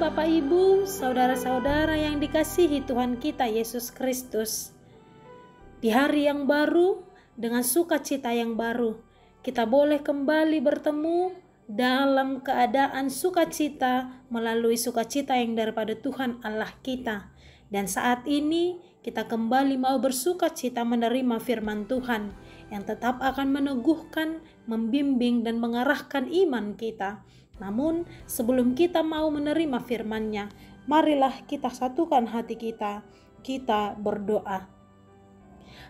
Bapak Ibu, saudara-saudara yang dikasihi Tuhan kita Yesus Kristus. Di hari yang baru, dengan sukacita yang baru, kita boleh kembali bertemu dalam keadaan sukacita melalui sukacita yang daripada Tuhan Allah kita. Dan saat ini kita kembali mau bersukacita menerima firman Tuhan yang tetap akan meneguhkan, membimbing dan mengarahkan iman kita. Namun sebelum kita mau menerima firman-Nya, marilah kita satukan hati kita berdoa.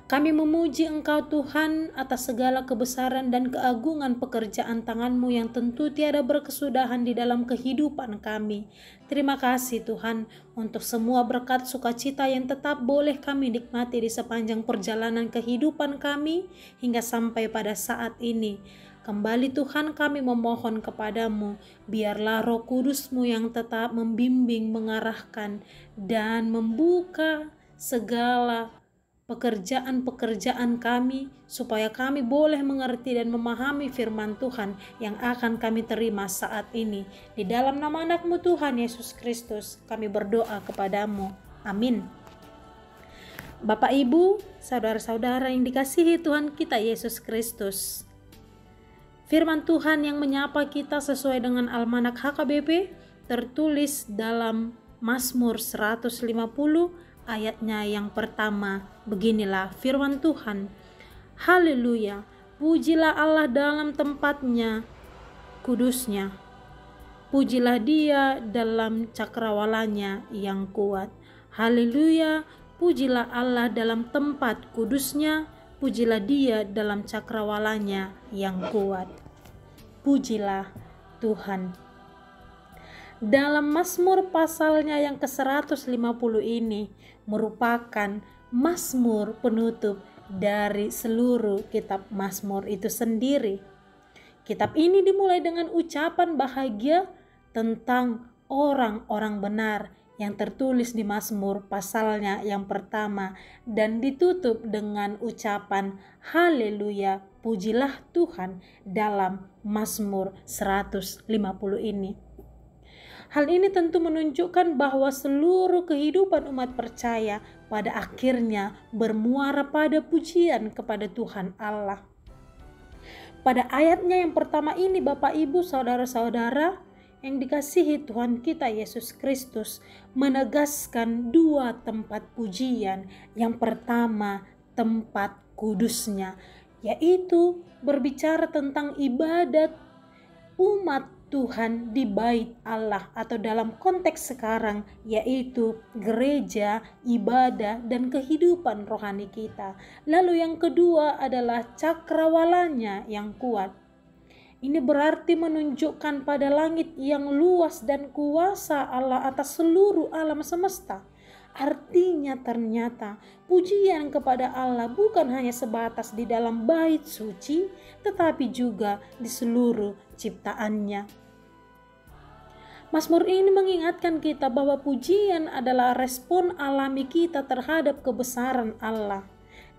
Kami memuji Engkau Tuhan atas segala kebesaran dan keagungan pekerjaan tangan-Mu yang tentu tiada berkesudahan di dalam kehidupan kami. Terima kasih Tuhan untuk semua berkat sukacita yang tetap boleh kami nikmati di sepanjang perjalanan kehidupan kami hingga sampai pada saat ini. Kembali Tuhan kami memohon kepadamu, biarlah Roh Kudus-Mu yang tetap membimbing, mengarahkan, dan membuka segala pekerjaan-pekerjaan kami, supaya kami boleh mengerti dan memahami firman Tuhan yang akan kami terima saat ini. Di dalam nama anak-Mu Tuhan Yesus Kristus, kami berdoa kepadamu. Amin. Bapak Ibu, saudara-saudara yang dikasihi Tuhan kita Yesus Kristus. Firman Tuhan yang menyapa kita sesuai dengan Almanak HKBP tertulis dalam Mazmur 150 ayatnya yang pertama. Beginilah firman Tuhan. Haleluya, pujilah Allah dalam tempatnya kudusnya. Pujilah Dia dalam cakrawalanya yang kuat. Haleluya, pujilah Allah dalam tempat kudusnya. Pujilah Dia dalam cakrawalanya yang kuat. Pujilah Tuhan. Dalam Mazmur pasalnya yang ke-150 ini merupakan Mazmur penutup dari seluruh kitab Mazmur itu sendiri. Kitab ini dimulai dengan ucapan bahagia tentang orang-orang benar yang tertulis di Mazmur pasalnya yang pertama dan ditutup dengan ucapan haleluya, pujilah Tuhan dalam Mazmur 150 ini. Hal ini tentu menunjukkan bahwa seluruh kehidupan umat percaya pada akhirnya bermuara pada pujian kepada Tuhan Allah. Pada ayatnya yang pertama ini Bapak Ibu saudara-saudara yang dikasihi Tuhan kita Yesus Kristus menegaskan dua tempat pujian. Yang pertama tempat kudusnya, yaitu berbicara tentang ibadat umat Tuhan di bait Allah atau dalam konteks sekarang yaitu gereja, ibadah dan kehidupan rohani kita. Lalu yang kedua adalah cakrawalanya yang kuat. Ini berarti menunjukkan pada langit yang luas dan kuasa Allah atas seluruh alam semesta. Artinya ternyata pujian kepada Allah bukan hanya sebatas di dalam bait suci, tetapi juga di seluruh ciptaannya. Mazmur ini mengingatkan kita bahwa pujian adalah respon alami kita terhadap kebesaran Allah.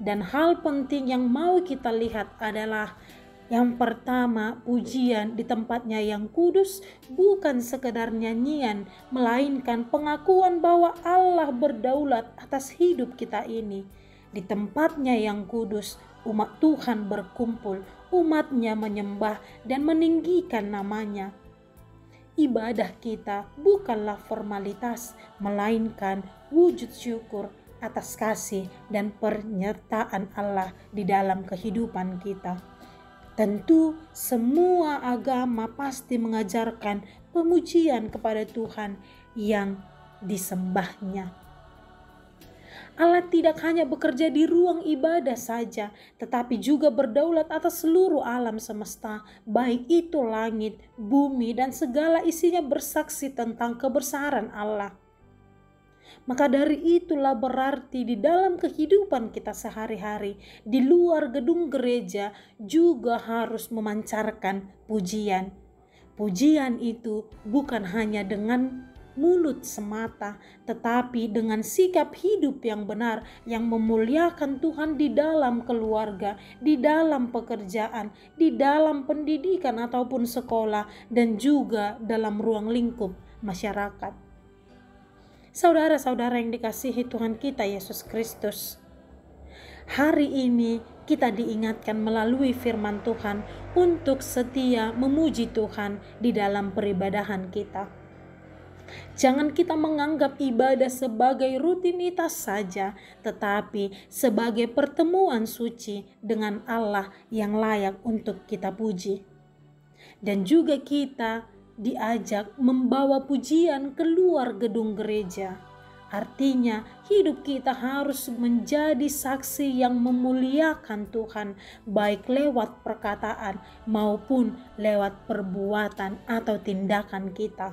Dan hal penting yang mau kita lihat adalah yang pertama, pujian di tempatnya yang kudus bukan sekedar nyanyian, melainkan pengakuan bahwa Allah berdaulat atas hidup kita ini. Di tempatnya yang kudus, umat Tuhan berkumpul, umatnya menyembah dan meninggikan namanya. Ibadah kita bukanlah formalitas, melainkan wujud syukur atas kasih dan penyertaan Allah di dalam kehidupan kita. Tentu semua agama pasti mengajarkan pemujian kepada Tuhan yang disembahnya. Allah tidak hanya bekerja di ruang ibadah saja, tetapi juga berdaulat atas seluruh alam semesta, baik itu langit, bumi, dan segala isinya bersaksi tentang kebesaran Allah. Maka dari itulah berarti di dalam kehidupan kita sehari-hari, di luar gedung gereja juga harus memancarkan pujian. Pujian itu bukan hanya dengan mulut semata, tetapi dengan sikap hidup yang benar yang memuliakan Tuhan di dalam keluarga, di dalam pekerjaan, di dalam pendidikan ataupun sekolah, dan juga dalam ruang lingkup masyarakat. Saudara-saudara yang dikasihi Tuhan kita Yesus Kristus, hari ini kita diingatkan melalui firman Tuhan untuk setia memuji Tuhan di dalam peribadahan kita. Jangan kita menganggap ibadah sebagai rutinitas saja, tetapi sebagai pertemuan suci dengan Allah yang layak untuk kita puji. Dan juga kita diajak membawa pujian keluar gedung gereja. Artinya hidup kita harus menjadi saksi yang memuliakan Tuhan, baik lewat perkataan maupun lewat perbuatan atau tindakan kita.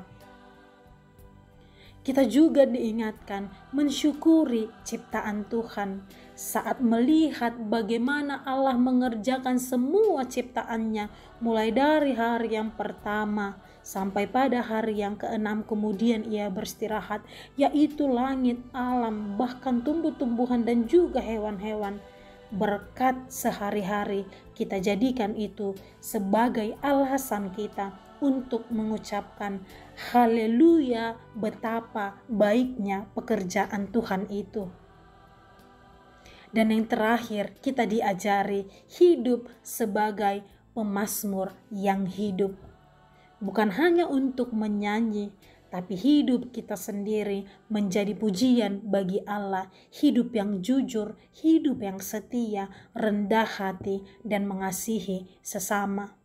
Kita juga diingatkan mensyukuri ciptaan Tuhan saat melihat bagaimana Allah mengerjakan semua ciptaannya mulai dari hari yang pertama sampai pada hari yang ke-6 kemudian ia beristirahat, yaitu langit, alam, bahkan tumbuh-tumbuhan dan juga hewan-hewan. Berkat sehari-hari kita jadikan itu sebagai alasan kita untuk mengucapkan haleluya, betapa baiknya pekerjaan Tuhan itu. Dan yang terakhir, kita diajari hidup sebagai pemazmur yang hidup. Bukan hanya untuk menyanyi, tapi hidup kita sendiri menjadi pujian bagi Allah, hidup yang jujur, hidup yang setia, rendah hati, dan mengasihi sesama.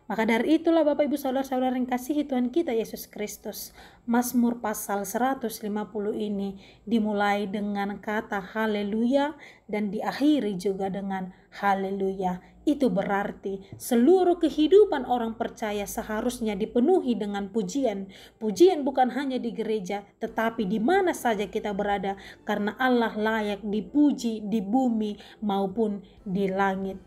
Maka dari itulah Bapak Ibu Saudara-saudara yang kasihi Tuhan kita Yesus Kristus, Mazmur pasal 150 ini dimulai dengan kata haleluya dan diakhiri juga dengan haleluya. Itu berarti seluruh kehidupan orang percaya seharusnya dipenuhi dengan pujian. Pujian bukan hanya di gereja, tetapi di mana saja kita berada, karena Allah layak dipuji di bumi maupun di langit.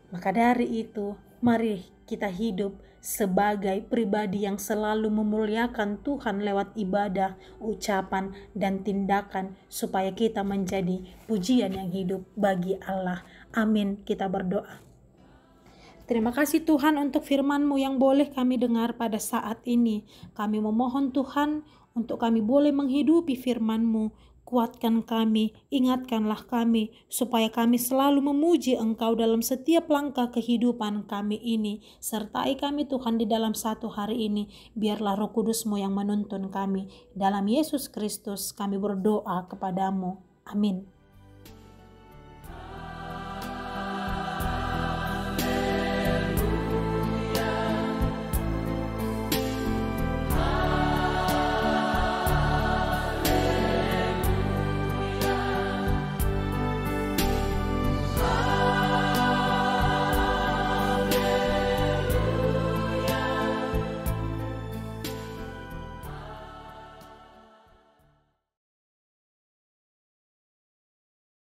Maka dari itu, mari kita hidup sebagai pribadi yang selalu memuliakan Tuhan lewat ibadah, ucapan, dan tindakan, supaya kita menjadi pujian yang hidup bagi Allah. Amin. Kita berdoa. Terima kasih Tuhan untuk firman-Mu yang boleh kami dengar pada saat ini. Kami memohon Tuhan untuk kami boleh menghidupi firman-Mu. Kuatkan kami, ingatkanlah kami, supaya kami selalu memuji Engkau dalam setiap langkah kehidupan kami ini. Sertai kami Tuhan di dalam satu hari ini. Biarlah Roh Kudus-Mu yang menuntun kami. Dalam Yesus Kristus kami berdoa kepadamu. Amin.